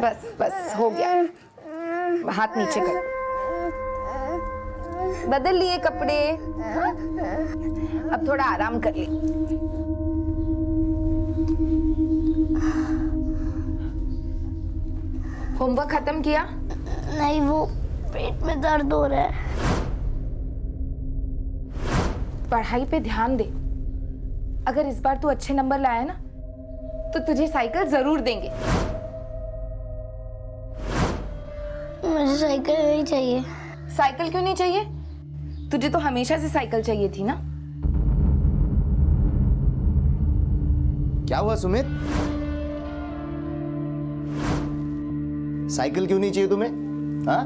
बस बस हो गया, हाथ नीचे कर, बदल लिए कपड़े, अब थोड़ा आराम कर ले। होमवर्क खत्म किया? नहीं, वो पेट में दर्द हो रहा है। पढ़ाई पे ध्यान दे, अगर इस बार तू अच्छे नंबर लाया ना तो तुझे साइकिल जरूर देंगे। मुझे साइकिल नहीं चाहिए। साइकिल क्यों नहीं चाहिए? तुझे तो हमेशा से साइकिल चाहिए थी ना। क्या हुआ सुमित? साइकिल क्यों नहीं चाहिए तुम्हें? हाँ,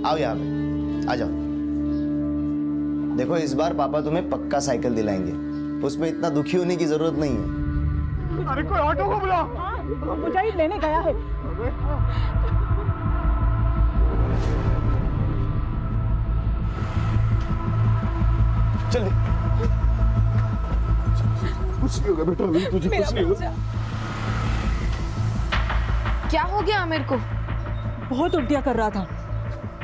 आओ यहाँ पे, आ जाओ। देखो, इस बार पापा तुम्हें पक्का साइकिल दिलाएंगे, उसमें इतना दुखी होने की जरूरत नहीं है। अरे कोई ऑटो को बुलाओ, मुझे ही लेने गया है। चल कुछ नहीं होगा बेटा, अभी तुझे कुछ नहीं होगा। क्या हो गया आमिर को? बहुत उल्टियां कर रहा था,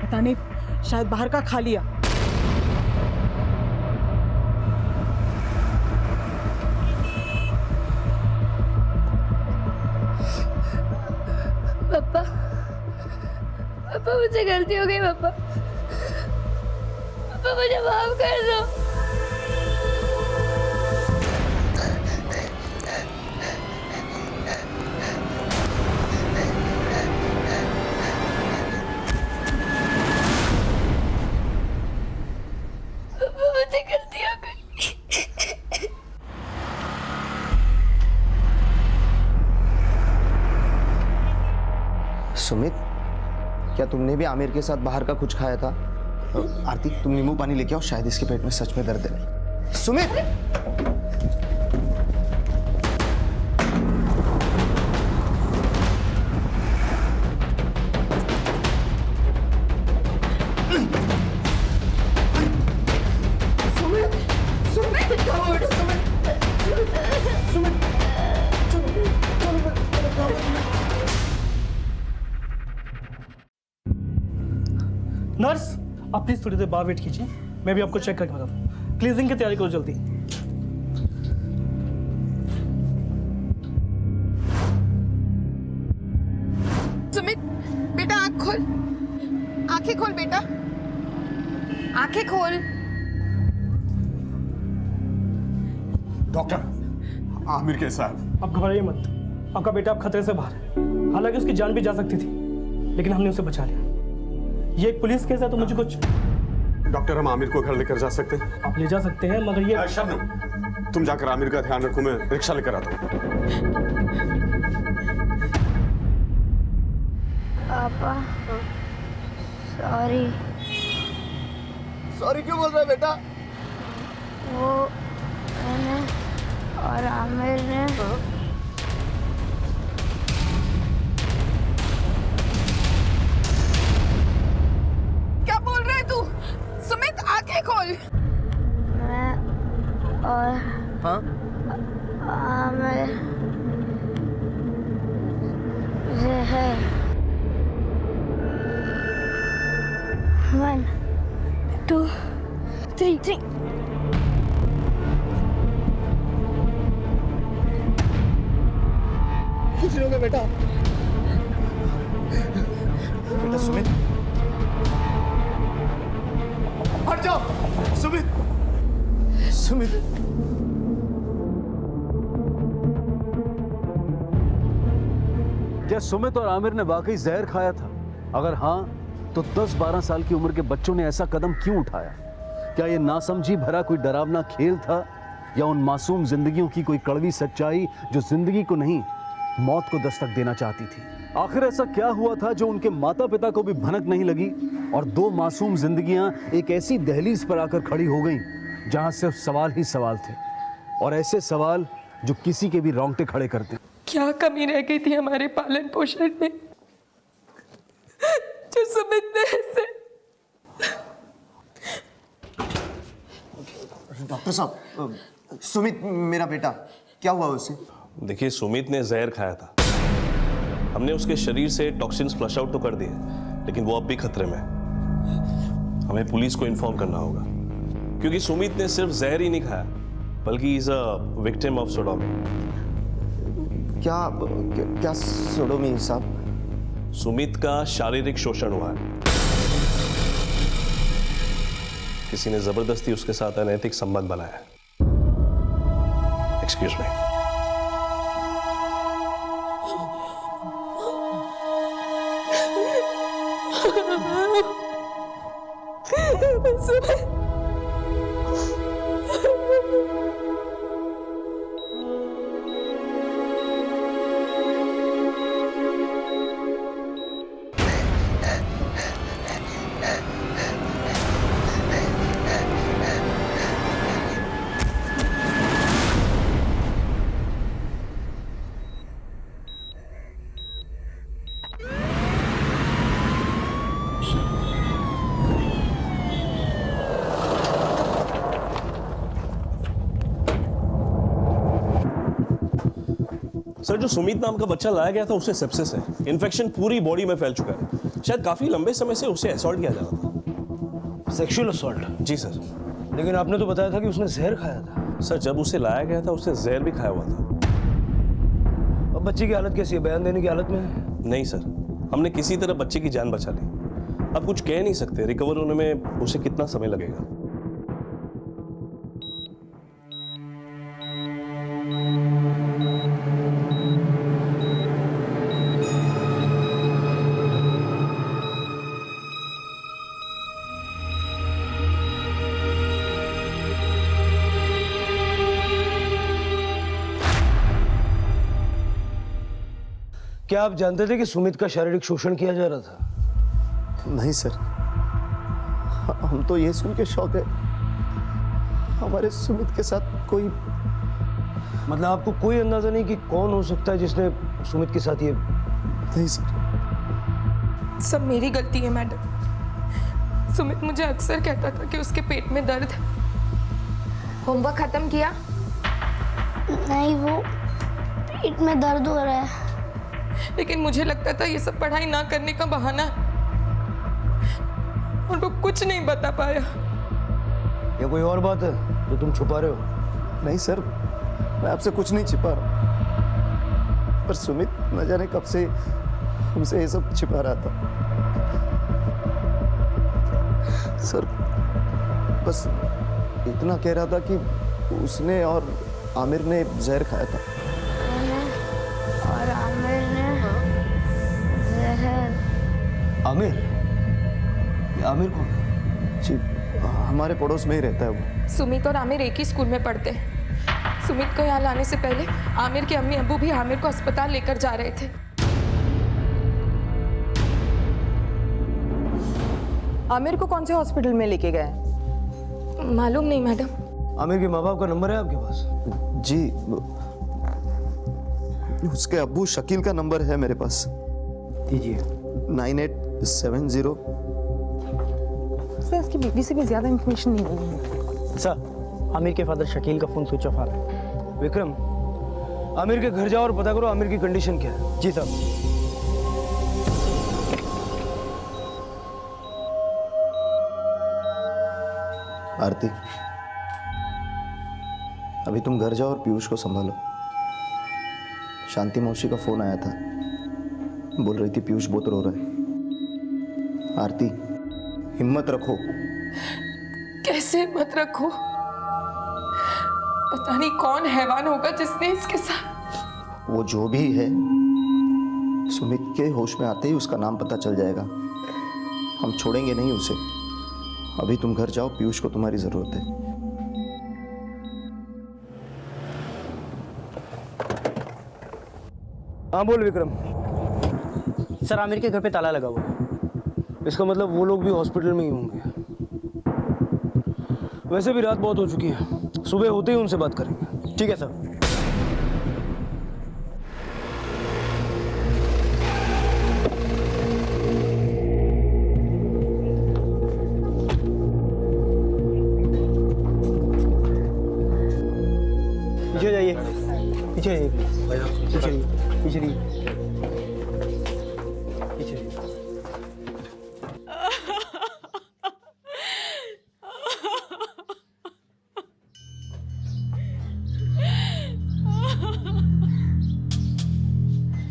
पता नहीं शायद बाहर का खा लिया। पापा, पापा मुझसे गलती हो गई। पापा, पापा मुझे माफ कर दो। पापा मुझसे गलती हो गई। सुमित, क्या तुमने भी आमिर के साथ बाहर का कुछ खाया था? आरती, तुम नींबू पानी लेके आओ, शायद इसके पेट में सच में दर्द है। सुमित! नर्स, आप प्लीज थोड़ी देर बाहर वेट कीजिए, मैं भी आपको चेक करके बताता हूँ। क्लीजिंग की तैयारी करो जल्दी। सुमित बेटा, आँख खोल, आंखें खोल बेटा, आंखें खोल। डॉक्टर, आमिर कैसा है? आप घबराइए मत, आपका बेटा अब खतरे से बाहर है। हालांकि उसकी जान भी जा सकती थी, लेकिन हमने उसे बचा लिया। ये एक पुलिस केस है तो मुझे कुछ। डॉक्टर, हम आमिर को घर लेकर जा सकते हैं? आप ले जा सकते हैं, मगर ये शबनम, तुम जाकर आमिर का ध्यान रखो, मैं रिक्शा लेकर आता हूँ। पापा, सॉरी। सॉरी क्यों बोल रहा है बेटा? वो मैंने और आमिर ने क्या बोल रहा है तू? सुमित, आंखें खोल। मैं और हाँ? आमिर जहर 1 2 3 कुछ नहीं होगा बेटा। बेटा सुमित, हट जाओ। सुमित, सुमित। क्या सुमित और आमिर ने वाकई जहर खाया था? अगर हाँ, तो 10-12 साल की उम्र के बच्चों ने ऐसा कदम क्यों उठाया? क्या ये नासमझी भरा कोई डरावना खेल था, या उन मासूम जिंदगियों की कोई कड़वी सच्चाई जो जिंदगी को नहीं, मौत को दस्तक देना चाहती थी? आखिर ऐसा क्या हुआ था जो उनके माता पिता को भी भनक नहीं लगी और 2 मासूम जिंदगियां एक ऐसी दहलीज पर आकर खड़ी हो गईं जहां सिर्फ सवाल ही सवाल थे, और ऐसे सवाल जो किसी के भी रोंगटे खड़े करते। क्या कमी रह गई थी हमारे पालन पोषण में जो सुमित ने ऐसे। डॉक्टर साहब, सुमित मेरा बेटा, क्या हुआ उसे? देखिए, सुमित ने जहर खाया था हमने उसके शरीर से टॉक्सिन्स फ्लश आउट तो कर दिए, लेकिन वो अब भी खतरे में है। हमें पुलिस को इन्फॉर्म करना होगा, क्योंकि सुमित ने सिर्फ जहर ही नहीं खाया, बल्कि is a victim of sodomy. क्या सोडोमी साहब? सुमित का शारीरिक शोषण हुआ है। किसी ने जबरदस्ती उसके साथ अनैतिक संबंध बनाया है। Excuse me. सर, जो सुमित नाम का बच्चा लाया गया था उसे सेप्सिस है। इन्फेक्शन पूरी बॉडी में फैल चुका है। शायद काफी लंबे समय से उसे असॉल्ट किया जा रहा था। Sexual assault? जी सर। लेकिन आपने तो बताया था कि उसने जहर खाया था। सर, जब उसे लाया गया था उसने जहर भी खाया हुआ था। अब बच्चे की हालत कैसी है? बयान देने की हालत में है? नहीं सर, हमने किसी तरह बच्चे की जान बचा ली। अब कुछ कह नहीं सकते, रिकवर होने में उसे कितना समय लगेगा। क्या आप जानते थे कि सुमित का शारीरिक शोषण किया जा रहा था? नहीं सर, हम तो ये सुन के शौक है। हमारे सुमित के साथ कोई, मतलब आपको कोई अंदाजा नहीं कि कौन हो सकता है जिसने सुमित के साथ ये? नहीं सर। सब मेरी गलती है मैडम। सुमित मुझे अक्सर कहता था कि उसके पेट में दर्द है। होमवर्क खत्म किया? नहीं, वो पेट में दर्द हो रहा है। लेकिन मुझे लगता था ये सब पढ़ाई ना करने का बहाना है। और वो कुछ नहीं बता पाया। या कोई और बात है जो तुम छुपा रहे हो? नहीं सर, मैं आपसे कुछ नहीं छिपा रहा, पर सुमित न जाने कब से हमसे ये सब छिपा रहा था। सर, बस इतना कह रहा था कि उसने और आमिर ने जहर खाया था। और आमिर ने जहर? आमिर? ये आमिर कौन है? जी, हमारे पड़ोस में ही रहता है वो। सुमित और आमिर एक ही स्कूल में पढ़ते हैं। सुमित को यहाँ लाने से पहले आमिर के अम्मी अब्बू भी आमिर को अस्पताल लेकर जा रहे थे। आमिर को कौन से हॉस्पिटल में लेके गए? मालूम नहीं मैडम। आमिर के माँ बाप का नंबर है आपके पास? जी, उसके अब्बू शकील का नंबर है मेरे पास। दीजिए। 9870। सर, इसकी बीवी से भी ज्यादा इंफॉर्मेशन नहीं मिली है। सर, आमिर के फादर शकील का फोन स्विच ऑफ आ रहा है। विक्रम, आमिर के घर जाओ और पता करो आमिर की कंडीशन क्या है। जी साहब। आरती, अभी तुम घर जाओ और पीयूष को संभालो। शांति मौसी का फोन आया था, बोल रही थी पीयूष बहुत रो रहा है। आरती, हिम्मत रखो। कैसे मत रखो? पता नहीं कौन हैवान होगा जिसने इसके साथ। वो जो भी है, सुमित के होश में आते ही उसका नाम पता चल जाएगा। हम छोड़ेंगे नहीं उसे। अभी तुम घर जाओ, पीयूष को तुम्हारी जरूरत है। हाँ बोल विक्रम। सर, आमिर के घर पे ताला लगा हुआ है। इसका मतलब वो लोग भी हॉस्पिटल में ही होंगे। वैसे भी रात बहुत हो चुकी है, सुबह होते ही उनसे बात करेंगे। ठीक है सर। पीछे जाइए, पीछे जाइए, पीछे जाइए, पीछे जाइए।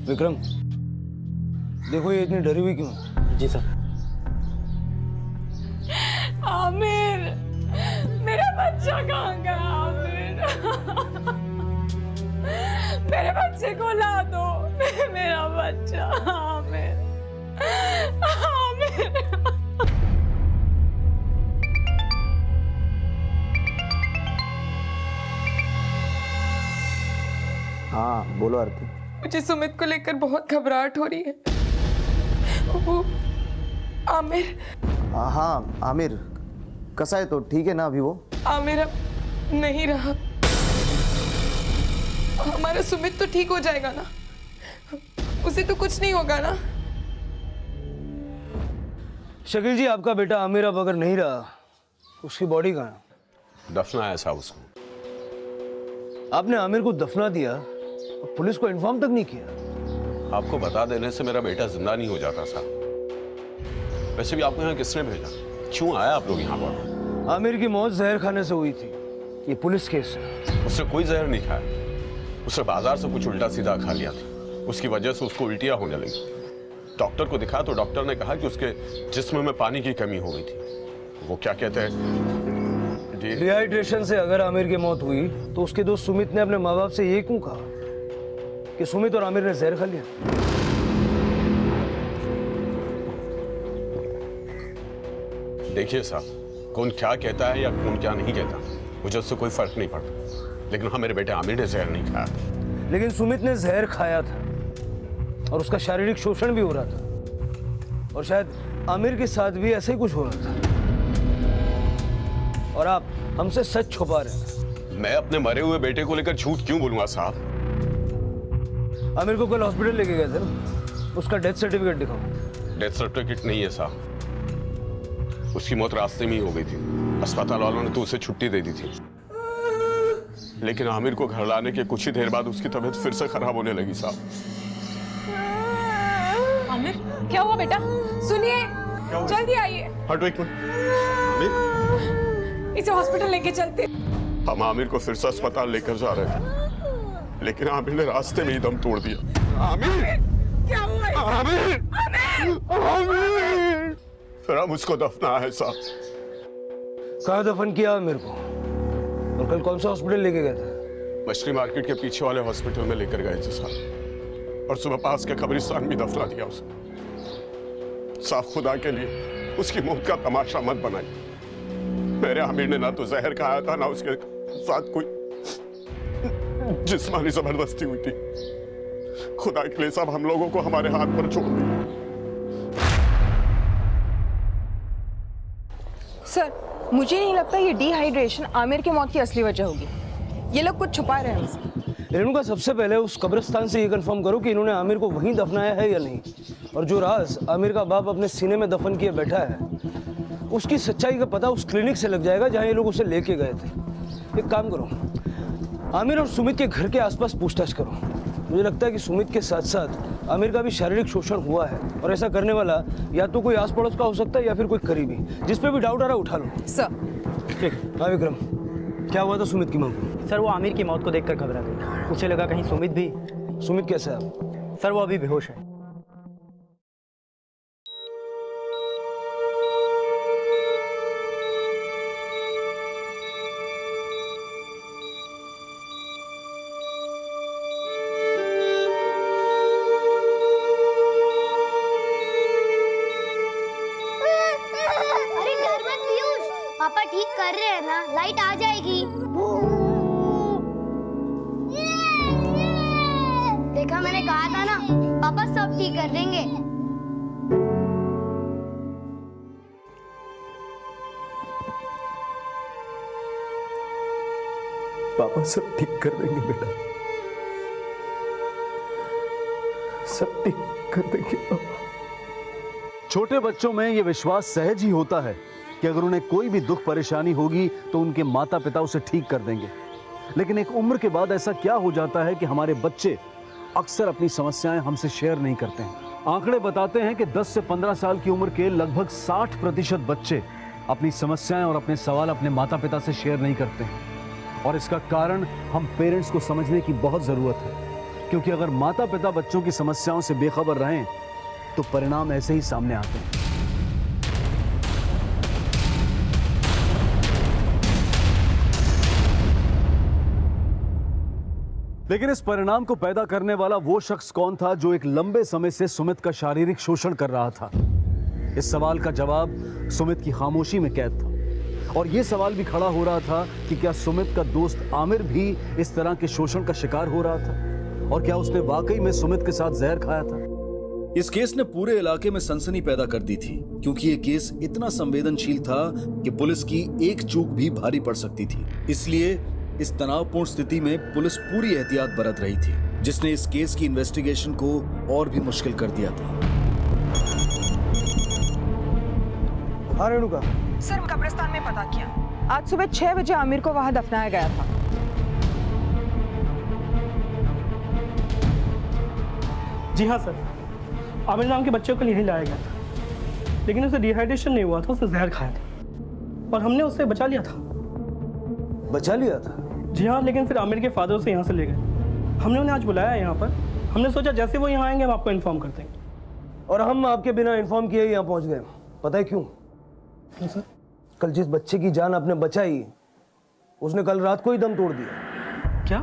विक्रम, देखो ये इतनी डरी हुई क्यों? जी सर। आमिर, मेरा बच्चा कहाँ गया? आमिर, मेरे बच्चे को ला दो, मेरा बच्चा। आमिर, आमिर। हाँ बोलो आरती। मुझे सुमित को लेकर बहुत घबराहट हो रही है। वो आमिर। हाँ आमिर कैसा है? तो ठीक है ना अभी वो? आमिर अब नहीं रहा। हमारा सुमित तो ठीक हो जाएगा ना? उसे तो कुछ नहीं होगा ना? शकील जी, आपका बेटा आमिर अब अगर नहीं रहा, उसकी बॉडी कहाँ है? दफनाया साहब उसको। आपने आमिर को दफना दिया और पुलिस को इन्फॉर्म तक नहीं किया। आपको बता देने से मेरा बेटा जिंदा नहीं हो जाता साहब। वैसे भी आपको यहाँ किसने भेजा? क्यों आया आप लोग यहाँ पर? आमिर की मौत जहर खाने से हुई थी। ये पुलिस केस है। उसने कोई जहर नहीं खाया। उसने बाजार से कुछ उल्टा सीधा खा लिया था। उसकी वजह से उसको उल्टियाँ होने लगी। डॉक्टर को दिखाया तो डॉक्टर ने कहा कि उसके जिस्म में पानी की कमी हो गई थी। वो क्या कहते हैं, डिहाइड्रेशन से अगर आमिर की मौत हुई तो उसके दोस्त सुमित ने अपने माँ बाप से ये क्यों कहा कि सुमित और आमिर ने जहर खा लिया? देखिए साहब, कौन क्या कहता है या कौन क्या नहीं कहता, मुझे उससे कोई फर्क नहीं पड़ता। लेकिन हाँ, मेरे बेटे आमिर ने जहर नहीं खाया। लेकिन सुमित ने जहर खाया था और उसका शारीरिक शोषण भी हो रहा था, और शायद आमिर के साथ भी ऐसा ही कुछ हो रहा था, और आप हमसे सच छुपा रहे हैं। मैं अपने मरे हुए बेटे को लेकर झूठ क्यों बोलूंगा साहब? आमिर को कल हॉस्पिटल लेके गए थे ना, उसका डेथ सर्टिफिकेट दिखाओ। डेथ सर्टिफिकेट नहीं है साहब। उसकी मौत रास्ते में ही हो गई थी। अस्पताल वालों ने तो उसे छुट्टी दे दी थी। लेकिन आमिर को घर लाने के कुछ ही देर बाद उसकी तबीयत फिर से खराब होने लगी साहब। आमिर, क्या हुआ बेटा? सुनिए, जल्दी आइए। हटो एक मिनट। आमिर, इसे हॉस्पिटल लेके चलते। हम आमिर को फिर से अस्पताल लेकर जा रहे थे, लेकिन आमिर ने रास्ते में ही दम तोड़ दिया। आमिर, क्या हुआ? आमिर, आमिर, फिर हम उसको दफना है साहब। कहाँ दफन किया आमिर को? और कल कौन सा हॉस्पिटल लेके गए थे? मछली मार्केट के पीछे वाले हॉस्पिटल में लेकर गए थे साहब, और सुबह पास के कब्रिस्तान में दफना दिया उसे। साफ खुदा के लिए उसकी मौत का तमाशा मत बनाइए। मेरे आमिर ने ना तो जहर खाया था, ना उसके साथ कोई जिस्मानी जबरदस्ती हुई थी। खुदा के लिए सब हम लोगों को हमारे हाथ पर छोड़ दिए। सर, मुझे नहीं लगता ये डिहाइड्रेशन आमिर की मौत की असली वजह होगी। ये लोग कुछ छुपा रहे हैं हमसे। रेणुका, सबसे पहले उस कब्रिस्तान से ये कंफर्म करो कि इन्होंने आमिर को वहीं दफनाया है या नहीं, और जो राज आमिर का बाप अपने सीने में दफन किए बैठा है, उसकी सच्चाई का पता उस क्लिनिक से लग जाएगा जहां ये लोग उसे लेके गए थे। एक काम करो, आमिर और सुमित के घर के आसपास पूछताछ करो। मुझे लगता है कि सुमित के साथ साथ आमिर का भी शारीरिक शोषण हुआ है, और ऐसा करने वाला या तो कोई आस पड़ोस का हो सकता है या फिर कोई करीबी। जिस पे भी डाउट आ रहा है उठा लो। सर। ठीक। हाँ विक्रम, क्या हुआ था सुमित की मां को? सर, वो आमिर की मौत को देखकर घबरा गई। उसे लगा कहीं सुमित भी। सुमित कैसा है? सर, वो अभी बेहोश है। अरे डर मत पीयूष, पापा ठीक कर रहे हैं ना, लाइट आ जाएगी। देखा, मैंने कहा था ना, पापा सब ठीक कर देंगे। पापा सब ठीक कर देंगे बेटा, सब ठीक कर देंगे पापा। छोटे बच्चों में यह विश्वास सहज ही होता है कि अगर उन्हें कोई भी दुख परेशानी होगी तो उनके माता पिता उसे ठीक कर देंगे। लेकिन एक उम्र के बाद ऐसा क्या हो जाता है कि हमारे बच्चे अक्सर अपनी समस्याएं हमसे शेयर नहीं करते हैं। आंकड़े बताते हैं कि 10 से 15 साल की उम्र के लगभग 60% बच्चे अपनी समस्याएं और अपने सवाल अपने माता पिता से शेयर नहीं करते हैं। और इसका कारण हम पेरेंट्स को समझने की बहुत ज़रूरत है, क्योंकि अगर माता पिता बच्चों की समस्याओं से बेखबर रहें तो परिणाम ऐसे ही सामने आते हैं। लेकिन इस परिणाम को पैदा करने वाला वो शख्स कौन था जो एक लंबे समय से सुमित का शारीरिक शोषण कर रहा था? इस सवाल का जवाब सुमित की खामोशी में कैद था। और यह सवाल भी खड़ा हो रहा था कि क्या सुमित का दोस्त आमिर भी इस तरह के शोषण का शिकार हो रहा था, और क्या उसने वाकई में सुमित के साथ जहर खाया था? इस केस ने पूरे इलाके में सनसनी पैदा कर दी थी, क्योंकि ये केस इतना संवेदनशील था कि पुलिस की एक चूक भी भारी पड़ सकती थी। इसलिए इस तनावपूर्ण स्थिति में पुलिस पूरी एहतियात बरत रही थी, जिसने इस केस की इन्वेस्टिगेशन को और भी मुश्किल कर दिया था। हाँ रेणुका, सर कब्रिस्तान में पता किया, आज सुबह 6 बजे आमिर को वहां दफनाया गया था। जी हाँ सर, आमिर नाम के बच्चे को यहीं लाया गया था, लेकिन उसे डिहाइड्रेशन नहीं हुआ था, उसने जहर खाया था और हमने उसे बचा लिया था। बचा लिया था? जी हाँ, लेकिन फिर आमिर के फादर उसे यहाँ से ले गए। हमने उन्हें आज बुलाया यहाँ पर, हमने सोचा जैसे वो यहाँ आएंगे हम आपको इन्फॉर्म कर देंगे। और हम आपके बिना इन्फॉर्म किए ही यहाँ पहुँच गए। पता है क्यों? क्यों सर? कल जिस बच्चे की जान आपने बचाई उसने कल रात को ही दम तोड़ दिया। क्या?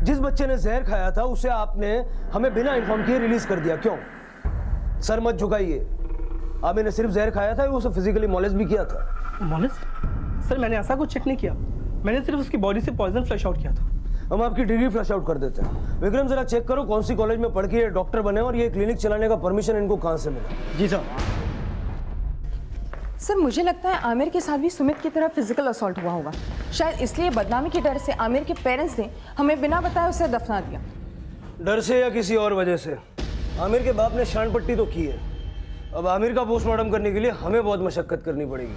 जिस बच्चे ने जहर खाया था उसे आपने हमें बिना इन्फॉर्म किए रिलीज कर दिया। क्यों? सर मत झुकाइए, आमिर ने सिर्फ जहर खाया था, उसे फिजिकली मॉलेज भी किया था। मॉलेज? सर मैंने ऐसा कुछ चेक नहीं किया, मैंने सिर्फ उसकी बॉडी से पॉइजन फ्लश आउट किया था। हम आपकी डिग्री फ्लश आउट कर देते हैं। विक्रम जरा चेक करो कौन सी कॉलेज में पढ़ के ये डॉक्टर बने और ये क्लिनिक चलाने का परमिशन इनको कहाँ से मिला। जी सर। सर मुझे लगता है आमिर के साथ भी सुमित की तरह फिजिकल असॉल्ट हुआ होगा। शायद इसलिए बदनामी के डर से आमिर के पेरेंट्स ने हमें बिना बताए उसे दफना दिया। डर से या किसी और वजह से? आमिर के बाप ने शान पट्टी तो की है, अब आमिर का पोस्टमार्टम करने के लिए हमें बहुत मशक्कत करनी पड़ेगी।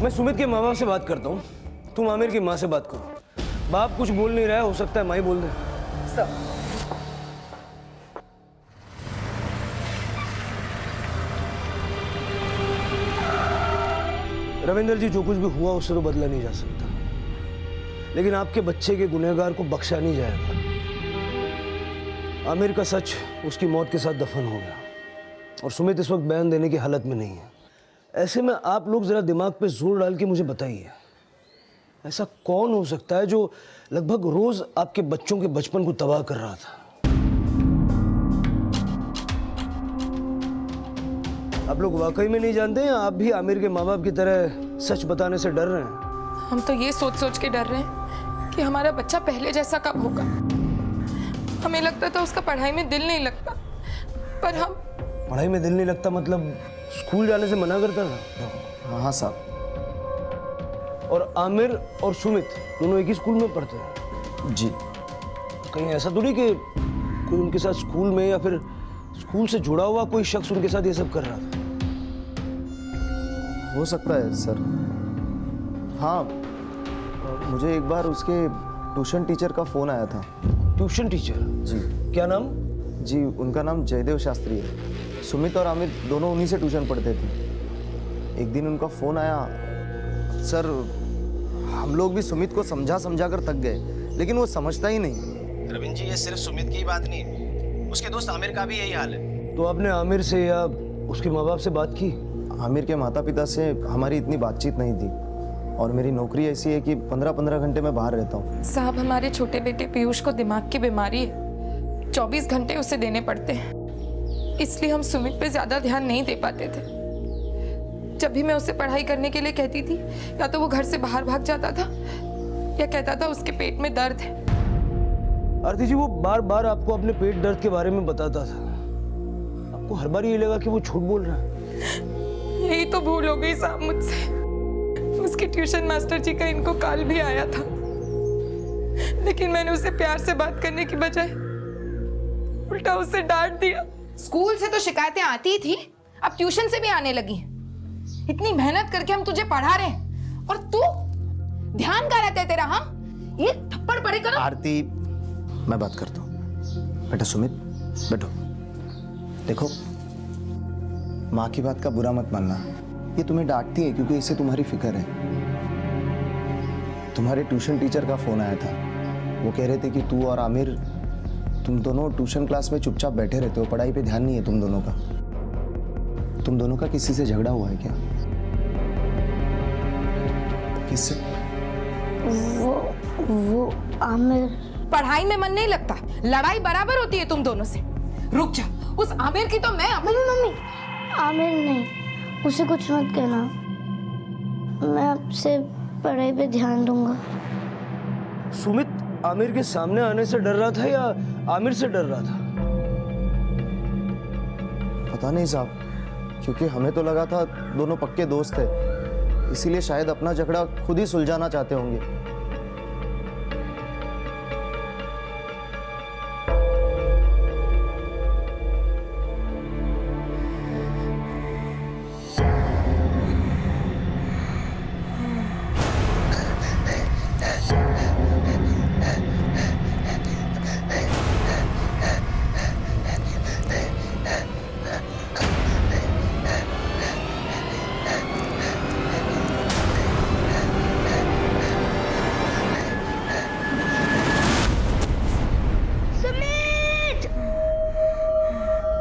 मैं सुमित के माँ बाप से बात करता हूँ, तुम आमिर की माँ से बात करो। बाप कुछ बोल नहीं रहा है, हो सकता है माँ ही बोल दे। सर रविंदर जी, जो कुछ भी हुआ उससे तो बदला नहीं जा सकता, लेकिन आपके बच्चे के गुनहगार को बख्शा नहीं जाएगा। आमिर का सच उसकी मौत के साथ दफन हो गया और सुमित इस वक्त बयान देने की हालत में नहीं है। ऐसे में आप लोग जरा दिमाग पे जोर डाल के मुझे बताइए, ऐसा कौन हो सकता है जो लगभग रोज आपके बच्चों के बचपन को तबाह कर रहा था? आप लोग वाकई में नहीं जानते हैं, आप भी आमिर के माँ बाप की तरह सच बताने से डर रहे हैं? हम तो ये सोच सोच के डर रहे हैं कि हमारा बच्चा पहले जैसा कब होगा। हमें लगता था उसका पढ़ाई में दिल नहीं लगता, पर हम पढ़ाई में दिल नहीं लगता मतलब स्कूल जाने से मना करता था? हाँ साहब। और आमिर और सुमित दोनों एक ही स्कूल में पढ़ते हैं? जी। कहीं ऐसा तो नहीं कि कोई उनके साथ स्कूल में या फिर स्कूल से जुड़ा हुआ कोई शख्स उनके साथ ये सब कर रहा था? हो सकता है सर। हाँ, मुझे एक बार उसके ट्यूशन टीचर का फ़ोन आया था। Tuition teacher? जी। क्या नाम? जी, उनका नाम जयदेव शास्त्री है। सुमित और आमिर दोनों उन्हीं से ट्यूशन पढ़ते थे। एक दिन उनका फ़ोन आया, सर हम लोग भी सुमित को समझा समझा कर थक गए, लेकिन वो समझता ही नहीं। रविंद्र जी, ये सिर्फ सुमित की ही बात नहीं है, उसके दोस्त आमिर का भी यही हाल है। तो आपने आमिर से या उसके माँ बाप से बात की? आमिर के माता पिता से हमारी इतनी बातचीत नहीं थी, और मेरी नौकरी ऐसी है कि 15-15 घंटे मैं बाहर रहता हूँ। साहब, हमारे छोटे बेटे पीयूष को दिमाग की बीमारी है, 24 घंटे उसे देने पड़ते हैं, इसलिए हम सुमित पे ज्यादा ध्यान नहीं दे पाते थे। जब भी मैं उसे पढ़ाई करने के लिए कहती थी, या तो वो घर से बाहर भाग जाता था या कहता था उसके पेट में दर्द है। आरती जी, वो बार बार आपको अपने पेट दर्द के बारे में बताता था, आपको हर बार ये लगा कि वो झूठ बोल रहा है? यही तो भूल हो गई साहब मुझसे। उसके ट्यूशन मास्टर जी का इनको कॉल भी आया था, लेकिन मैंने उसे प्यार से बात करने की बजाय उल्टा उसे डांट दिया। स्कूल से तो शिकायतें आती ही थी, अब ट्यूशन से भी आने लगी। इतनी मेहनत करके हम तुझे पढ़ा रहे हैं और तू ध्यान कहाँ रहता है तेरा? हम ये थप्पड़ पड़ेगा ना। आरती, मैं बात करता हूँ। बेटा सुमित, बैठो। देखो, माँ की बात का बुरा मत मानना, ये तुम्हें डांटती है क्योंकि इससे तुम्हारी फिक्र है। तुम्हारे ट्यूशन टीचर का फोन आया था, वो कह रहे थे कि तू और आमिर, तुम दोनों ट्यूशन क्लास में चुपचाप बैठे रहते हो, पढ़ाई पे ध्यान नहीं है तुम दोनों का। तुम दोनों का किसी से झगड़ा हुआ है क्या? किससे? वो आमिर। पढ़ाई में मन नहीं लगता, लड़ाई बराबर होती है तुम दोनों से। रुक जा, उस आमिर की तो मैं मम्मी आमिर नहीं, उसे कुछ मत कहना, मैं आपसे पढ़ाई पे ध्यान दूंगा। सुमित आमिर के सामने आने से डर रहा था या आमिर से डर रहा था? पता नहीं साहब, क्योंकि हमें तो लगा था दोनों पक्के दोस्त थे, इसीलिए शायद अपना झगड़ा खुद ही सुलझाना चाहते होंगे।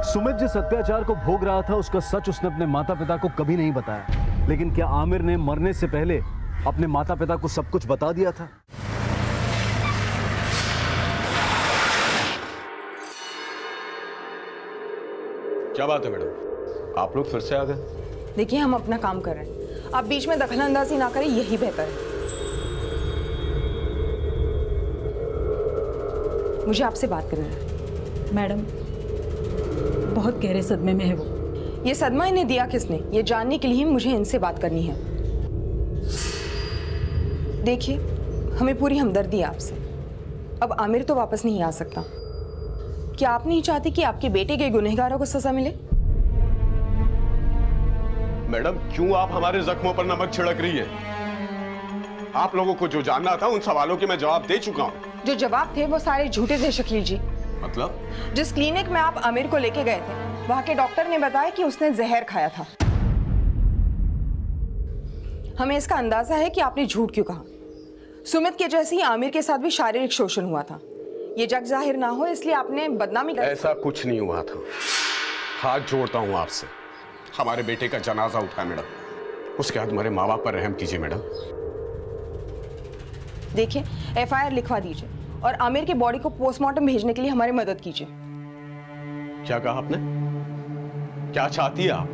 सुमित जिस अत्याचार को भोग रहा था उसका सच उसने अपने माता पिता को कभी नहीं बताया, लेकिन क्या आमिर ने मरने से पहले अपने माता पिता को सब कुछ बता दिया था? क्या बात है मैडम, आप लोग फिर से आ गए? देखिए हम अपना काम कर रहे हैं, आप बीच में दखलंदाजी ना करें, यही बेहतर है। मुझे आपसे बात करनी है। मैडम बहुत गहरे सदमे में है वो। ये सदमा इन्हें दिया किसने, ये जानने के लिए मुझे इनसे बात करनी है। देखिए हमें पूरी हमदर्दी है आपसे, अब आमिर तो वापस नहीं आ सकता। क्या आप नहीं चाहते कि आपके बेटे के गुनहगारों को सजा मिले? मैडम क्यों आप हमारे जख्मों पर नमक छिड़क रही है? आप लोगों को जो जानना था उन सवालों के मैं जवाब दे चुका हूं। जो जवाब थे वो सारे झूठे थे शकील जी। मतलब? जिस क्लिनिक में आप आमिर को लेके गए थे, वहां के डॉक्टर ने बताया कि उसने जहर खाया था। हमें इसका अंदाजा है कि आपने झूठ क्यों कहा। सुमित के जैसे ही आमिर के साथ भी शारीरिक शोषण हुआ था, ये जग जाहिर ना हो इसलिए आपने बदनामी कर। ऐसा कुछ नहीं हुआ था, हाथ जोड़ता हूं आपसे। हमारे बेटे का जनाजा उठा मैडम, उसके बाद हमारे माँ बाप पर रहम कीजिए मैडम। देखिए FIR लिखवा दीजिए और आमिर की बॉडी को पोस्टमार्टम भेजने के लिए हमारी मदद कीजिए। क्या कहा आपने? क्या चाहती है आप?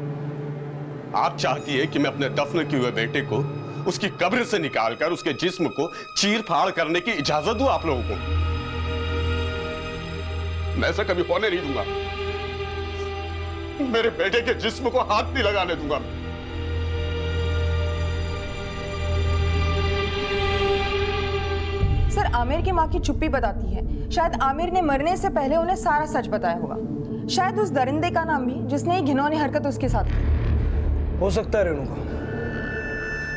आप चाहती है कि मैं अपने दफन किए हुए बेटे को उसकी कब्र से निकालकर उसके जिस्म को चीर फाड़ करने की इजाजत दूं आप लोगों को? मैं ऐसा कभी होने नहीं दूंगा। मेरे बेटे के जिस्म को हाथ नहीं लगाने दूंगा। सर आमिर की माँ की चुप्पी बताती है, शायद आमिर ने मरने से पहले उन्हें सारा सच बताया होगा। शायद उस दरिंदे का नाम भी जिसने ये घिनौनी हरकत उसके साथ की। हो सकता है रेणुका,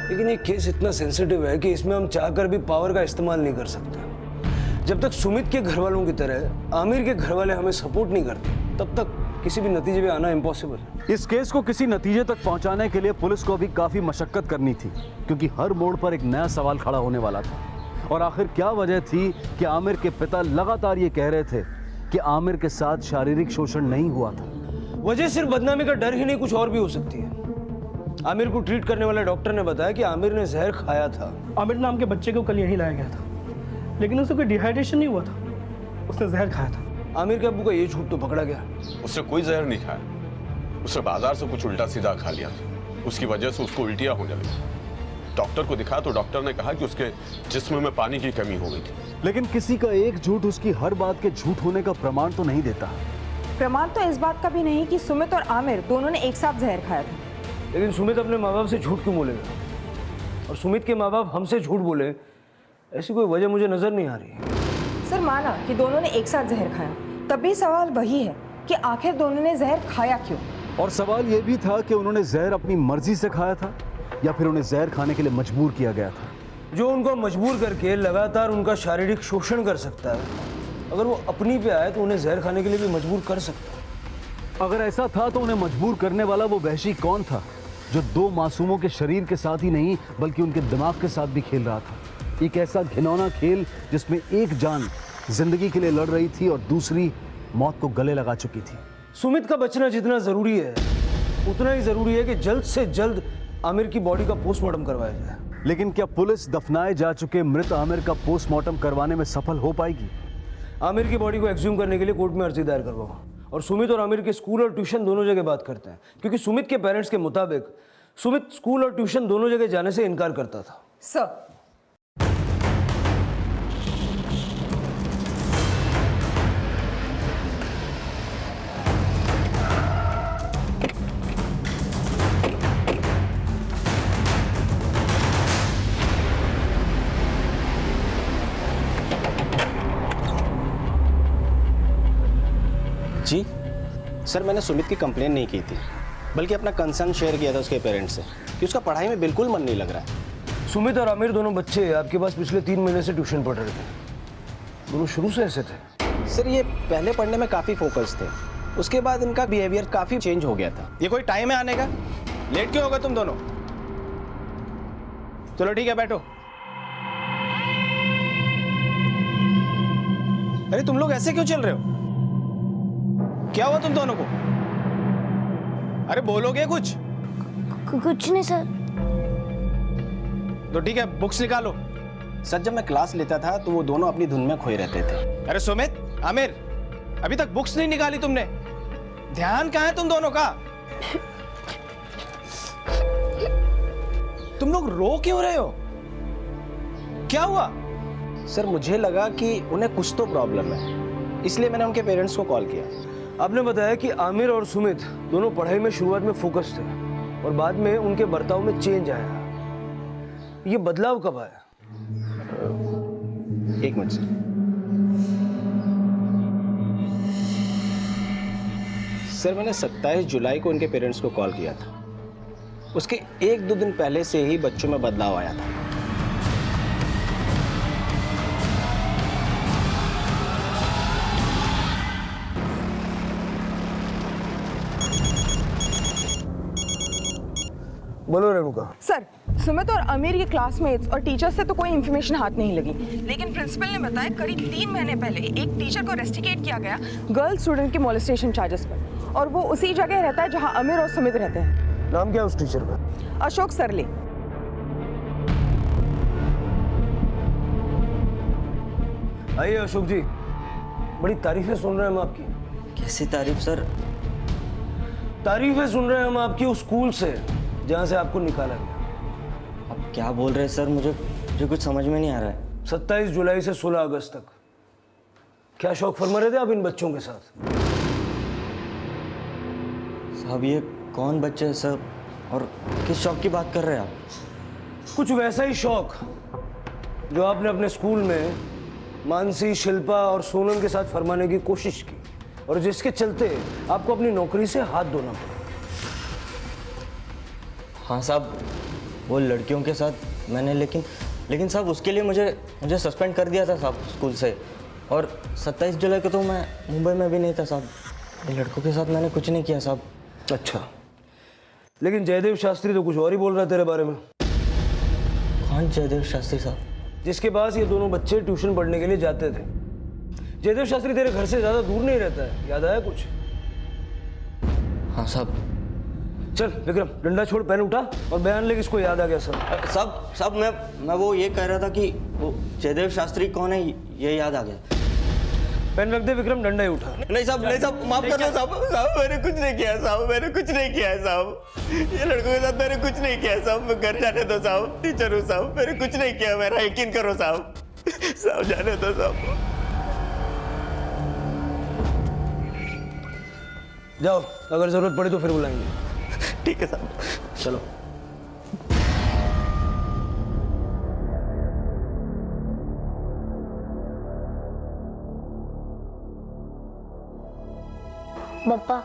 लेकिन ये केस इतना सेंसिटिव है कि इसमें हम चाहकर भी पावर का इस्तेमाल नहीं कर सकते। जब तक सुमित के घर वालों की तरह आमिर के घर वाले हमें सपोर्ट नहीं करते, तब तक किसी भी नतीजे पे आना इम्पॉसिबल है। इस केस को किसी नतीजे तक पहुंचाने के लिए पुलिस को अभी काफी मशक्कत करनी थी, क्योंकि हर मोड़ पर एक नया सवाल खड़ा होने वाला था। और आखिर क्या वजह थी कि आमिर के पिता लगातार ये कह रहे थे कि आमिर के साथ शारीरिक शोषण नहीं हुआ था? वजह सिर्फ बदनामी का डर ही नहीं, कुछ और भी हो सकती है। आमिर को ट्रीट करने वाले डॉक्टर ने बताया कि आमिर ने जहर खाया था। आमिर नाम के बच्चे को कल यहीं लाया गया था, लेकिन उसे कोई डिहाइड्रेशन नहीं हुआ था, उसने जहर खाया था। आमिर के अब्बू का ये झूठ तो पकड़ा गया। उसने कोई जहर नहीं खाया, उसने बाजार से कुछ उल्टा सीधा खा लिया, उसकी वजह से उसको उल्टियां होने लगी। डॉक्टर को दिखा तो डॉक्टर ने कहा कि उसके जिस्म में पानी की कमी हो गई थी। लेकिन किसी का एक झूठ उसकी हर बात के झूठ होने का प्रमाण तो नहीं देता। प्रमाण तो इस बात का भी नहीं कि सुमित और आमिर दोनों ने एक साथ जहर खाया था। लेकिन सुमित अपने माँ बाप से झूठ क्यों बोलेगा? और सुमित के माँ बाप हमसे झूठ बोले, ऐसी कोई वजह मुझे नजर नहीं आ रही। सर माना कि दोनों ने एक साथ जहर खाया, तब भी सवाल वही है कि आखिर दोनों ने जहर खाया क्यों? और सवाल यह भी था कि उन्होंने जहर अपनी मर्जी से खाया था या फिर उन्हें जहर खाने के लिए मजबूर किया गया था। जो उनको मजबूर करके लगातार उनका शारीरिक शोषण कर सकता है, अगर वो अपनी पे आए तो उन्हें जहर खाने के लिए भी मजबूर कर सकता है। अगर ऐसा था तो उन्हें मजबूर करने वाला वो वहशी कौन था जो दो मासूमों के शरीर के साथ ही नहीं बल्कि उनके दिमाग के साथ भी खेल रहा था? एक ऐसा घिनौना खेल जिसमें एक जान जिंदगी के लिए लड़ रही थी और दूसरी मौत को गले लगा चुकी थी। सुमित का बचना जितना जरूरी है उतना ही जरूरी है कि जल्द से जल्द आमिर की बॉडी का पोस्टमार्टम करवाया जाए। लेकिन क्या पुलिस दफनाए जा चुके मृत आमिर का पोस्टमार्टम करवाने में सफल हो पाएगी? आमिर की बॉडी को एक्सह्यूम करने के लिए कोर्ट में अर्जी दायर करवाओ और सुमित और आमिर के स्कूल और ट्यूशन दोनों जगह बात करते हैं, क्योंकि सुमित के पेरेंट्स के मुताबिक सुमित स्कूल और ट्यूशन दोनों जगह जाने से इनकार करता था। सर, जी सर, मैंने सुमित की कंप्लेन नहीं की थी, बल्कि अपना कंसर्न शेयर किया था उसके पेरेंट्स से कि उसका पढ़ाई में बिल्कुल मन नहीं लग रहा है। सुमित और आमिर दोनों बच्चे आपके पास पिछले 3 महीने से ट्यूशन पढ़ रहे थे। दोनों शुरू से ऐसे थे? सर, ये पहले पढ़ने में काफ़ी फोकस थे, उसके बाद इनका बिहेवियर काफ़ी चेंज हो गया था। ये कोई टाइम है आने का? लेट क्यों होगा तुम दोनों? चलो ठीक है, बैठो। अरे तुम लोग ऐसे क्यों चल रहे हो? क्या हुआ तुम दोनों को? अरे बोलोगे कुछ? कुछ नहीं सर। तो ठीक है, बुक्स निकालो। सर, जब मैं क्लास लेता था तो वो दोनों अपनी धुन में खोए रहते थे। अरे सुमित, आमिर, अभी तक बुक्स नहीं निकाली तुमने? ध्यान कहाँ है तुम दोनों का? तुम लोग रो क्यों रहे हो? क्या हुआ? सर, मुझे लगा कि उन्हें कुछ तो प्रॉब्लम है, इसलिए मैंने उनके पेरेंट्स को कॉल किया। आपने बताया कि आमिर और सुमित दोनों पढ़ाई में शुरुआत में फोकस थे और बाद में उनके बर्ताव में चेंज आया। ये बदलाव कब आया? एक मिनट सर, मैंने 27 जुलाई को उनके पेरेंट्स को कॉल किया था। उसके 1-2 दिन पहले से ही बच्चों में बदलाव आया था। बोलो रेणुका। सर, सुमित और आमिर के क्लासमेट्स और टीचर्स से तो कोई इन्फॉर्मेशन हाथ नहीं लगी, लेकिन प्रिंसिपल ने बताया करीब 3 महीने पहले एक टीचर को रेस्टिकेट किया गया गर्ल स्टूडेंट के मोलेस्टेशन चार्जेस पर, और वो उसी जगह रहता है जहां आमिर और सुमित रहते हैं। नाम क्या है उस टीचर का? अशोक सरले। आइए अशोक जी, बड़ी तारीफें सुन रहे हैं हम आपकी। कैसी तारीफ सर? तारीफें सुन रहे हैं हम आपकी उस स्कूल से जहां से आपको निकाला गया। आप क्या बोल रहे हैं सर? मुझे कुछ समझ में नहीं आ रहा है। 27 जुलाई से 16 अगस्त तक क्या शौक फरमा रहे थे आप इन बच्चों के साथ? साहब, ये कौन बच्चे हैं सर, और किस शौक की बात कर रहे हैं आप? कुछ वैसा ही शौक जो आपने अपने स्कूल में मानसी, शिल्पा और सोनम के साथ फरमाने की कोशिश की और जिसके चलते आपको अपनी नौकरी से हाथ धोना पड़ा। हाँ साहब, वो लड़कियों के साथ मैंने लेकिन साहब उसके लिए मुझे सस्पेंड कर दिया था साहब स्कूल से, और 27 जुलाई को तो मैं मुंबई में भी नहीं था साहब। इन लड़कों के साथ मैंने कुछ नहीं किया साहब। अच्छा, लेकिन जयदेव शास्त्री तो कुछ और ही बोल रहा है तेरे बारे में। कौन जयदेव शास्त्री साहब? जिसके पास ये दोनों बच्चे ट्यूशन पढ़ने के लिए जाते थे। जयदेव शास्त्री तेरे घर से ज़्यादा दूर नहीं रहता है, याद आया कुछ? हाँ साहब। चल विक्रम, डंडा छोड़, पेन उठा और बयान ले, किसको याद आ गया सब? साहब मैं वो ये कह रहा था कि वो जयदेव शास्त्री कौन है ये याद आ गया। पेन रख दे विक्रम, डंडा ही उठा। नहीं साहब, माफ कर दो साहब, मैंने कुछ नहीं किया साहब, मैंने कुछ नहीं किया है साहब। ये लड़कों के साथ मैंने कुछ नहीं किया साहब। मैं घर जाने दो साहब, टीचर हूँ साहब, मैंने कुछ नहीं किया, मेरा यकीन करो साहब। साहब जाने दो साहब। जाओ, अगर जरूरत पड़ी तो फिर बुलाएंगे। ठीक है साहब, चलो। बप्पा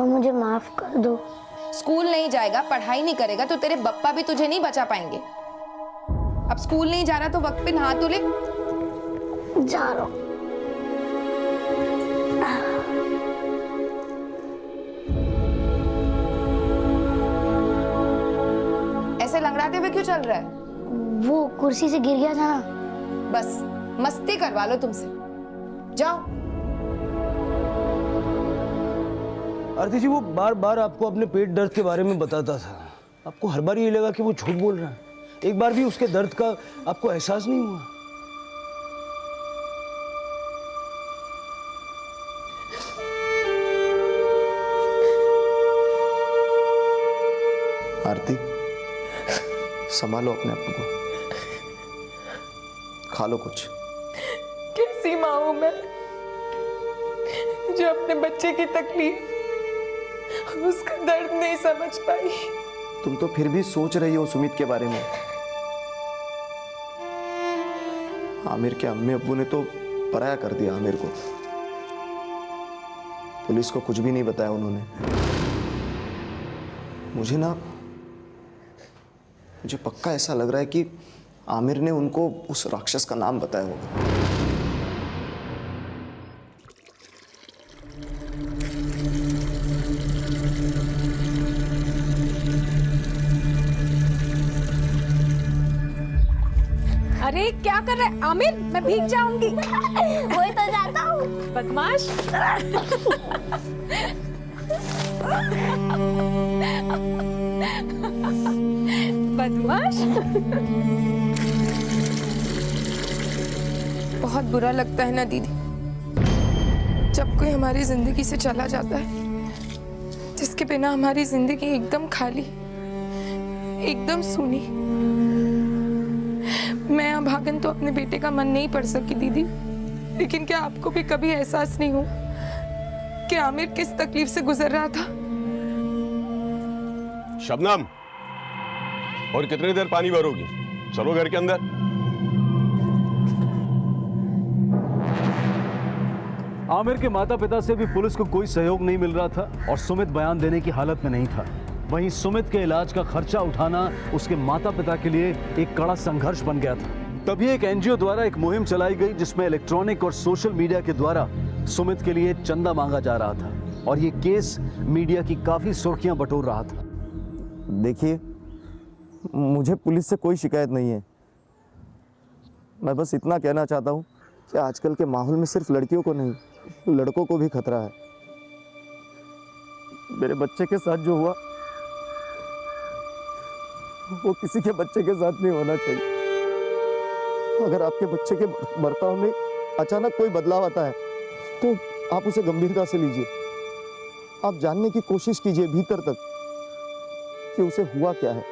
मुझे माफ कर दो। स्कूल नहीं जाएगा, पढ़ाई नहीं करेगा तो तेरे बप्पा भी तुझे नहीं बचा पाएंगे। अब स्कूल नहीं जा रहा तो वक्त पे नहा तो ले। जा रहा हूं। ऐसे लंगड़ाते हुए क्यों चल रहा है? वो कुर्सी से गिर गया था ना। बस मस्ती करवा लो तुमसे, जाओ। आरती जी वो बार बार आपको अपने पेट दर्द के बारे में बताता था, आपको हर बार ये लगा कि वो झूठ बोल रहा है। एक बार भी उसके दर्द का आपको एहसास नहीं हुआ? आरती, संभालो अपने आप को, खा लो कुछ। कैसी माँ हूं मैं जो अपने बच्चे की तकलीफ, उसका दर्द नहीं समझ पाई। तुम तो फिर भी सोच रही हो सुमित के बारे में। आमिर के अम्मी अब्बू ने तो पराया कर दिया आमिर को। पुलिस को कुछ भी नहीं बताया उन्होंने। मुझे पक्का ऐसा लग रहा है कि आमिर ने उनको उस राक्षस का नाम बताया होगा। अरे क्या कर रहा है आमिर? मैं भीग जाऊंगी। वही तो जाता हूँ। बदमाश। बदमाश। बहुत बुरा लगता है ना दीदी, जब कोई हमारी जिंदगी से चला जाता है, जिसके बिना हमारी जिंदगी एकदम खाली, एकदम सूनी। मैं अभागन तो अपने बेटे का मन नहीं पढ़ सकी दीदी, लेकिन क्या आपको भी कभी एहसास नहीं हुआ कि आमिर किस तकलीफ से गुजर रहा था? शबनम, और कितनी देर पानी भरोगी? चलो घर के अंदर। आमिर के माता पिता से भी पुलिस को कोई सहयोग नहीं मिल रहा था और सुमित बयान देने की हालत में नहीं था। वहीं सुमित के इलाज का खर्चा उठाना उसके माता पिता के लिए एक कड़ा संघर्ष बन गया था। तभी एक एनजीओ द्वारा एक मुहिम चलाई गई जिसमें इलेक्ट्रॉनिक और सोशल मीडिया के द्वारा सुमित के लिए चंदा मांगा जा रहा था और ये केस मीडिया की काफी सुर्खियां बटोर रहा था। देखिए, मुझे पुलिस से कोई शिकायत नहीं है। मैं बस इतना कहना चाहता हूँ कि आजकल के माहौल में सिर्फ लड़कियों को नहीं, लड़कों को भी खतरा है। मेरे बच्चे के साथ जो हुआ वो किसी के बच्चे के साथ नहीं होना चाहिए। अगर आपके बच्चे के बर्ताव में अचानक कोई बदलाव आता है तो आप उसे गंभीरता से लीजिए। आप जानने की कोशिश कीजिए भीतर तक कि उसे हुआ क्या है।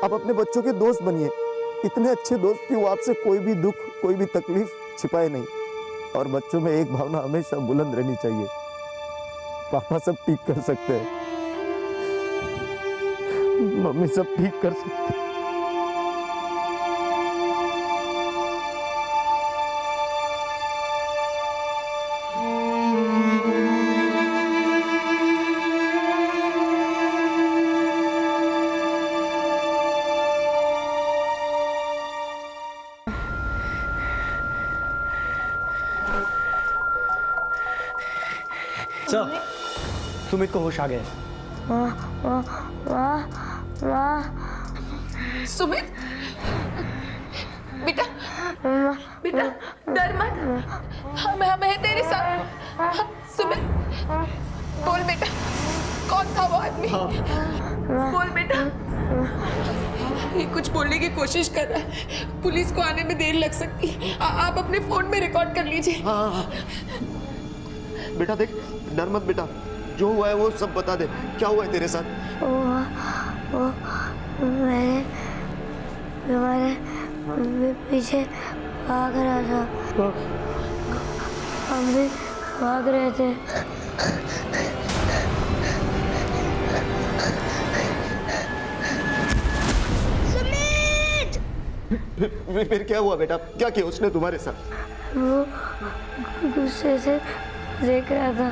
आप अपने बच्चों के दोस्त बनिए, इतने अच्छे दोस्त कि वो आपसे कोई भी दुख, कोई भी तकलीफ छिपाए नहीं। और बच्चों में एक भावना हमेशा बुलंद रहनी चाहिए, पापा सब ठीक कर सकते हैं, मम्मी सब ठीक कर सकते हैं। सर, सुमित को होश आ गया। सुमित, बेटा, बेटा डर मत, हम हैं तेरे साथ। सुमित, बोल बेटा, कौन था वो आदमी? बोल बेटा। ये कुछ बोलने की कोशिश कर रहा है, पुलिस को आने में देर लग सकती है। आप अपने फोन में रिकॉर्ड कर लीजिए। हाँ। बेटा देख, डर मत बेटा, जो हुआ है वो सब बता दे। क्या हुआ है तेरे साथ? वो मेरे पीछे भाग रहा था। हम भी भाग रहे थे। फिर क्या हुआ बेटा? क्या किया उसने तुम्हारे साथ? वो गुस्से से देख रहा था,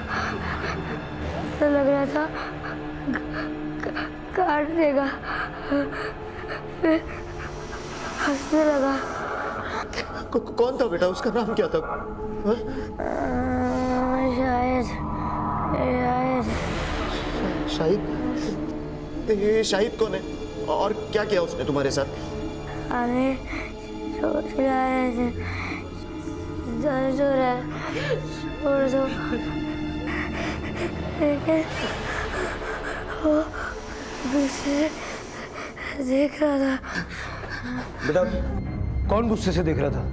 ऐसा लग रहा था काट देगा, फिर हंसने लगा। कौन था बेटा? उसका नाम क्या था? शाहिद। ये शाहिद कौन है और क्या किया उसने तुम्हारे साथ? आमिर चिल्ला रहे थे, दर्द हो रहा है, छोड़ दो। लेकिन वो गुस्से से देख रहा था। बेटा कौन गुस्से से देख रहा था?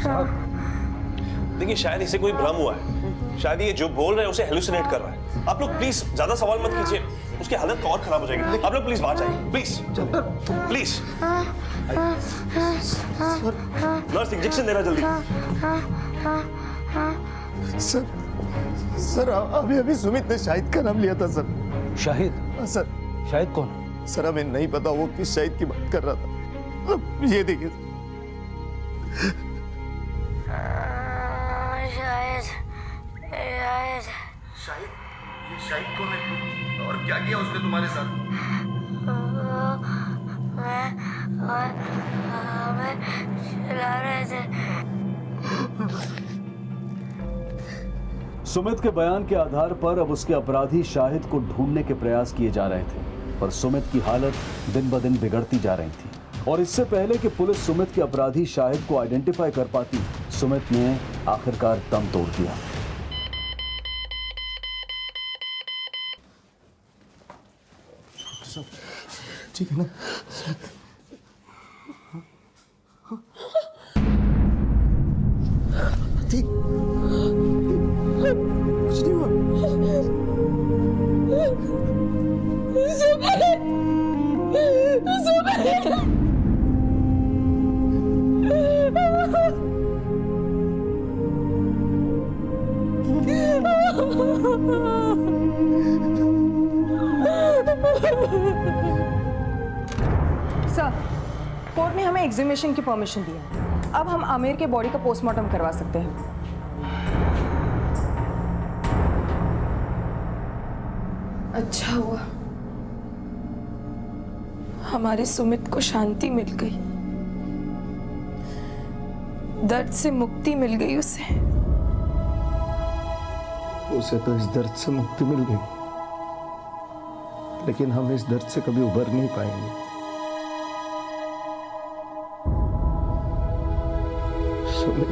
सांप। देखिए शायद इसे कोई भ्रम हुआ है, शायद ये जो बोल रहे हैं उसे हेलुसिनेट कर रहा है। आप लोग प्लीज ज्यादा सवाल मत कीजिए, उसकी हालत और खराब हो जाएगी। आप लोग प्लीज बाहर जाइए, प्लीज प्लीज। नर्स इंजेक्शन देना जल्दी। सर अभी अभी सुमित ने शाहिद का नाम लिया था सर। शाहिद? सर शाहिद कौन? सर हमें नहीं पता वो किस शाहिद की बात कर रहा था। अब ये देखिए शाहिद। ये शाहिद कौन है और क्या किया उसने तुम्हारे साथ? मैं चिल्ला रहे थे। सुमित के बयान के आधार पर अब उसके अपराधी शाहिद को ढूंढने के प्रयास किए जा रहे थे, पर सुमित की हालत दिन ब दिन बिगड़ती जा रही थी। और इससे पहले कि पुलिस सुमित के अपराधी शाहिद को आइडेंटिफाई कर पाती, सुमित ने आखिरकार दम तोड़ दिया। ठीक है ना? ठीक, कुछ नहीं हुआ। सर, कोर्ट ने हमें एग्जामिनेशन की परमिशन दी है। अब हम आमिर के बॉडी का पोस्टमार्टम करवा सकते हैं। अच्छा हुआ हमारे सुमित को शांति मिल गई, दर्द से मुक्ति मिल गई उसे। उसे तो इस दर्द से मुक्ति मिल गई, लेकिन हम इस दर्द से कभी उबर नहीं पाएंगे। सुमित,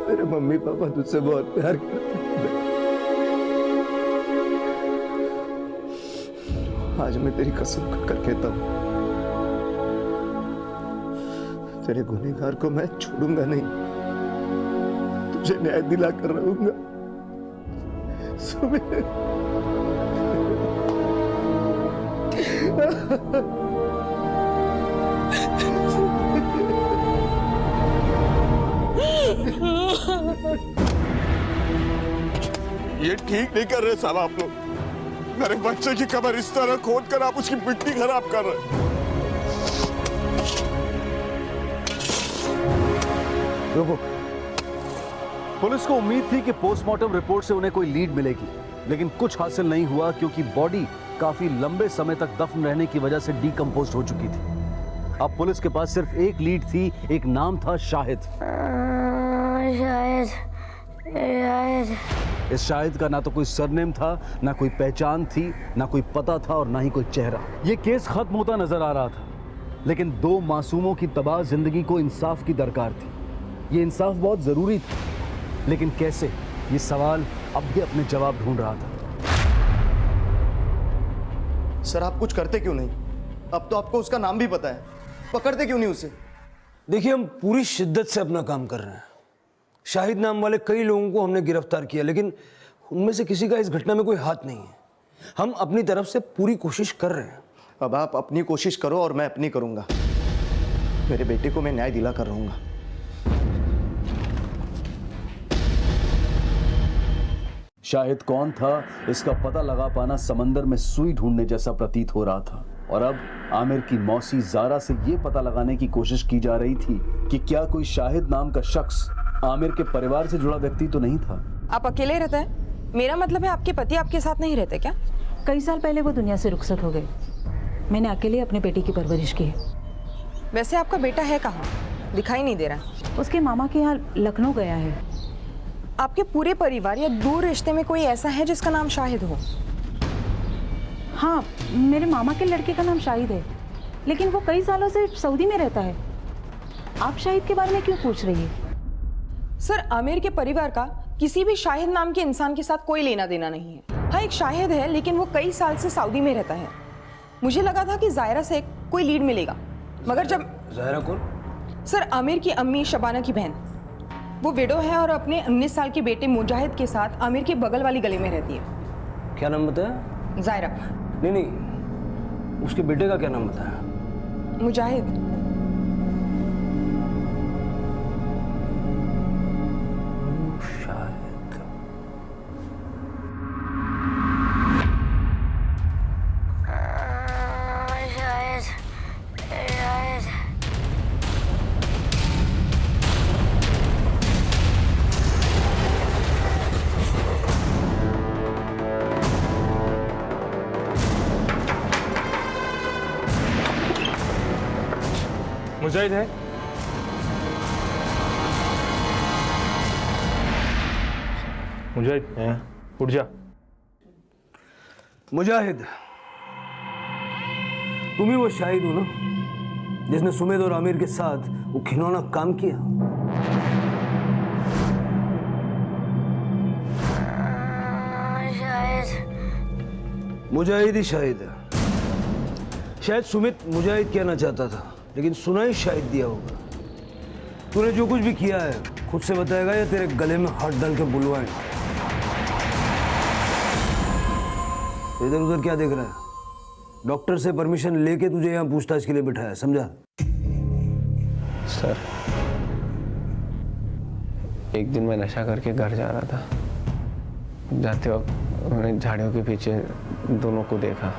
मेरे मम्मी पापा तुझसे बहुत प्यार करते हैं। आज मैं तेरी कसम खाकर कहता हूं, तेरे गुनहगार को मैं छोड़ूंगा नहीं, तुझे न्याय दिला कर रहूंगा। सुमित, ये ठीक नहीं कर रहे साहब आप लोग। मेरे बच्चे की कब्र इस तरह खोद कर आप उसकी मिट्टी खराब कर रहे हैं। रुको। पुलिस को उम्मीद थी कि पोस्टमार्टम रिपोर्ट से उन्हें कोई लीड मिलेगी, लेकिन कुछ हासिल नहीं हुआ क्योंकि बॉडी काफी लंबे समय तक दफन रहने की वजह से डीकंपोज हो चुकी थी। अब पुलिस के पास सिर्फ एक लीड थी, एक नाम था शाहिद। इस शाहिद का ना तो कोई सरनेम था, ना कोई पहचान थी, ना कोई पता था और ना ही कोई चेहरा। ये केस खत्म होता नजर आ रहा था, लेकिन दो मासूमों की तबाह जिंदगी को इंसाफ की दरकार थी। ये इंसाफ बहुत जरूरी था, लेकिन कैसे, ये सवाल अब भी अपने जवाब ढूंढ रहा था। सर आप कुछ करते क्यों नहीं? अब तो आपको उसका नाम भी पता है, पकड़ते क्यों नहीं उसे? देखिए, हम पूरी शिद्दत से अपना काम कर रहे हैं। शाहिद नाम वाले कई लोगों को हमने गिरफ्तार किया, लेकिन उनमें से किसी का इस घटना में कोई हाथ नहीं है। हम अपनी तरफ से पूरी कोशिश कर रहे हैं। अब आप अपनी कोशिश करो और मैं अपनी करूंगा। मेरे बेटे को मैं न्याय दिला कर रहूंगा। शाहिद कौन था, इसका पता लगा पाना समंदर में सुई ढूंढने जैसा प्रतीत हो रहा था। और अब आमिर की मौसी जारा से यह पता लगाने की कोशिश की जा रही थी कि क्या कोई शाहिद नाम का शख्स आमिर के परिवार से जुड़ा व्यक्ति तो नहीं था। आप अकेले रहते हैं? मेरा मतलब है आपके पति आपके साथ नहीं रहते क्या? कई साल पहले वो दुनिया से रुखसत हो गए। मैंने अकेले अपने बेटे की परवरिश की है। वैसे आपका बेटा है कहाँ? दिखाई नहीं दे रहा। उसके मामा के यहाँ लखनऊ गया है। आपके पूरे परिवार या दूर रिश्ते में कोई ऐसा है जिसका नाम शाहिद हो? हाँ, मेरे मामा के लड़के का नाम शाहिद है, लेकिन वो कई सालों से सऊदी में रहता है। आप शाहिद के बारे में क्यों पूछ रही है? सर, आमिर के परिवार का किसी भी शाहिद नाम के इंसान के साथ कोई लेना देना नहीं है। हाँ, एक शाहिद है, लेकिन वो कई साल से सऊदी में रहता है। मुझे लगा था कि जायरा से कोई लीड मिलेगा, मगर जब... जायरा कौन? सर, आमिर की अम्मी शबाना की बहन। वो विडो है और अपने 19 साल के बेटे मुजाहिद के साथ आमिर के बगल वाली गली में रहती है। क्या नाम बताया? जायरा। नहीं, उसके बेटे का क्या नाम बताया? मुजाहिद। मुजाहिद है? मुजाहिद, उठ जा। मुजाहिद, तुम ही वो शाहिद हो ना जिसने सुमित और आमिर के साथ वो घिनौना काम किया? मुजाहिद ही शाहिद है। शायद सुमित मुजाहिद कहना चाहता था, लेकिन सुना ही शाहिद दिया होगा। तूने जो कुछ भी किया है खुद से बताएगा या तेरे गले में हाथ डाल के बुलवाएं? इधर उधर क्या देख रहा है? डॉक्टर से परमिशन लेके तुझे यहाँ पूछताछ के लिए बिठाया, समझा? सर, एक दिन मैं नशा करके घर जा रहा था। जाते वक्त मैंने झाड़ियों के पीछे दोनों को देखा।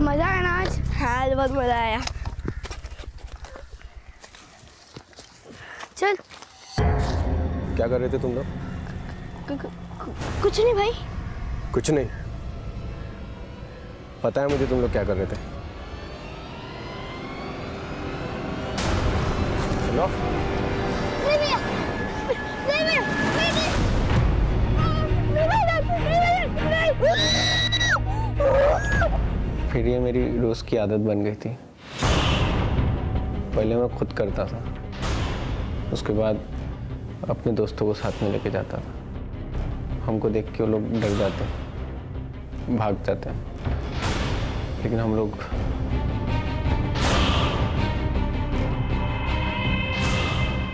मजा आया ना आज? हाँ, बहुत मजा आया। चल। क्या कर रहे थे तुम लोग? कुछ नहीं भाई। कुछ नहीं? पता है मुझे तुम लोग क्या कर रहे थे। चलो। फिर ये मेरी रोज की आदत बन गई थी। पहले मैं खुद करता था, उसके बाद अपने दोस्तों को साथ में लेके जाता था। हमको देख के वो लोग डर जाते, भाग जाते हैं, लेकिन हम लोग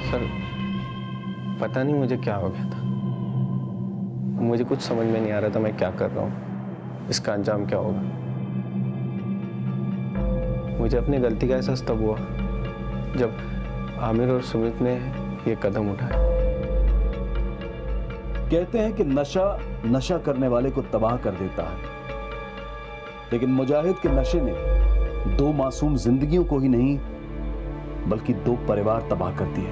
सर, पता नहीं मुझे क्या हो गया था। मुझे कुछ समझ में नहीं आ रहा था मैं क्या कर रहा हूँ, इसका अंजाम क्या होगा। मुझे अपनी गलती का एहसास तब हुआ जब आमिर और सुमित ने ये कदम उठाया। कहते हैं कि नशा नशा करने वाले को तबाह कर देता है, लेकिन मुजाहिद के नशे ने 2 मासूम जिंदगियों को ही नहीं बल्कि 2 परिवार तबाह कर दिए।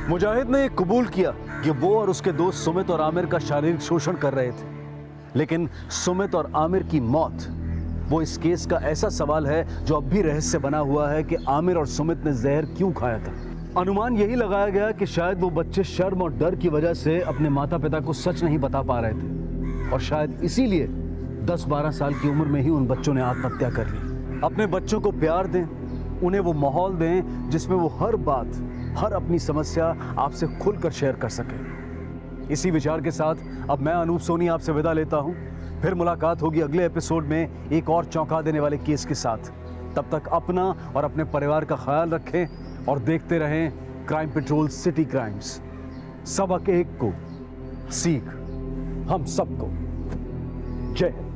मुजाहिद ने कबूल किया कि वो और उसके दोस्त सुमित और आमिर का शारीरिक शोषण कर रहे थे, लेकिन सुमित और आमिर की मौत वो इस केस का ऐसा सवाल है जो अब भी रहस्य बना हुआ है कि आमिर और सुमित ने जहर क्यों खाया था। अनुमान यही लगाया गया कि शायद वो बच्चे शर्म और डर की वजह से अपने माता पिता को सच नहीं बता पा रहे थे, और शायद इसीलिए 10-12 साल की उम्र में ही उन बच्चों ने आत्महत्या कर ली। अपने बच्चों को प्यार दें, उन्हें वो माहौल दें जिसमें वो हर बात, हर अपनी समस्या आपसे खुलकर शेयर कर सके। इसी विचार के साथ अब मैं अनूप सोनी आपसे विदा लेता हूं। फिर मुलाकात होगी अगले एपिसोड में एक और चौंका देने वाले केस के साथ। तब तक अपना और अपने परिवार का ख्याल रखें और देखते रहें क्राइम पेट्रोल सिटी क्राइम्स। सबक एक को, सीख हम सबको। जय हिंद।